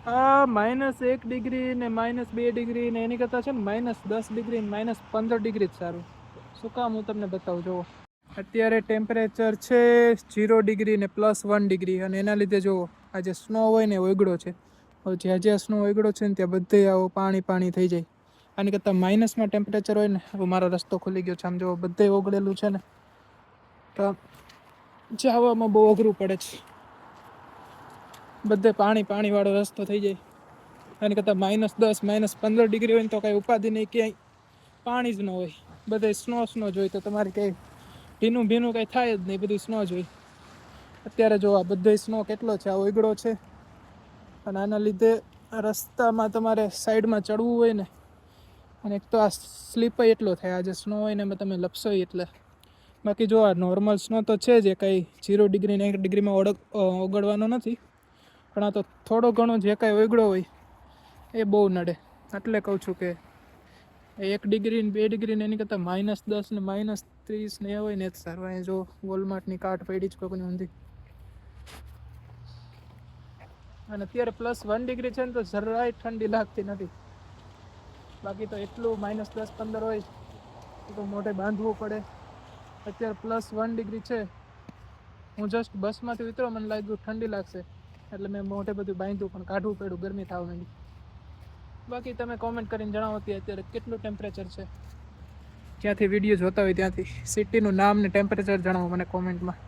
-1 degree ને -2 degree ને એની કરતાં છે ને -10 ડિગ્રી ને -15 ડિગ્રી જ સારું. શું કામ હું તમને બતાવું. જુઓ અત્યારે ટેમ્પરેચર છે 0 ડિગ્રી ને +1 ડિગ્રી, અને એના લીધે જુઓ આ જે સ્નો હોય ને ઓગળો છે. હવે જ્યાં જ્યાં સ્નો ઓગળો છે ને ત્યાં બધે આવો પાણી થઈ જાય. આની કરતાં માઇનસમાં ટેમ્પરેચર હોય ને. હવે મારો રસ્તો ખુલી ગયો છે, આમ જુઓ બધે ઓગળેલું છે ને, તો જવામાં બહુ અઘરું પડે છે. બધે પાણીવાળો રસ્તો થઈ જાય. આની કરતાં -10 -15 ડિગ્રી હોય ને તો કાંઈ ઉપાધિ નહીં, ક્યાંય પાણી જ ન હોય, બધે સ્નો જ હોય. તો તમારે કંઈ ભીનું કંઈ થાય જ નહીં, બધું સ્નો જ હોય. અત્યારે જો આ બધો સ્નો કેટલો છે, આ ઓગળો છે. અને આના લીધે રસ્તામાં તમારે સાઈડમાં ચડવું હોય ને, અને એક તો આ સ્લીપ એટલો થાય, આ જે સ્નો હોય ને એમાં તમે લપસો એટલે. બાકી જો આ નોર્મલ સ્નો તો છે જ, એ કંઈ 0 ડિગ્રી ને 1 ડિગ્રીમાં ઓગળવાનો નથી. પણ આ તો થોડો ઘણો જે કાંઈ ઓગળો હોય એ બહુ નડે. એટલે કહું છું કે 1 ડિગ્રી ને 2 ડિગ્રી ને એની કરતાં -10 ને -30 ને એ હોય ને જ સારું. અહીંયા જો વોલમાર્ટની કાર્ટ પડી જ કોઈની ઊંધી. અને અત્યારે +1 ડિગ્રી છે ને તો જરાય ઠંડી લાગતી નથી. બાકી તો એટલું -10 -15 હોય તો મોઢે બાંધવું પડે. અત્યારે +1 ડિગ્રી છે. હું જસ્ટ બસમાંથી ઉતરો, મને લાગ્યું ઠંડી લાગશે એટલે મેં મોઢે બધું બાંધ્યું, પણ કાઢવું પડ્યું, ગરમી થવા માંડી. બાકી તમે કોમેન્ટ કરીને જણાવો અત્યારે કેટલું ટેમ્પરેચર છે. જ્યાંથી વિડીયો જોતા હોય ત્યાંથી સિટીનું નામ ને ટેમ્પરેચર જણાવો મને કોમેન્ટમાં.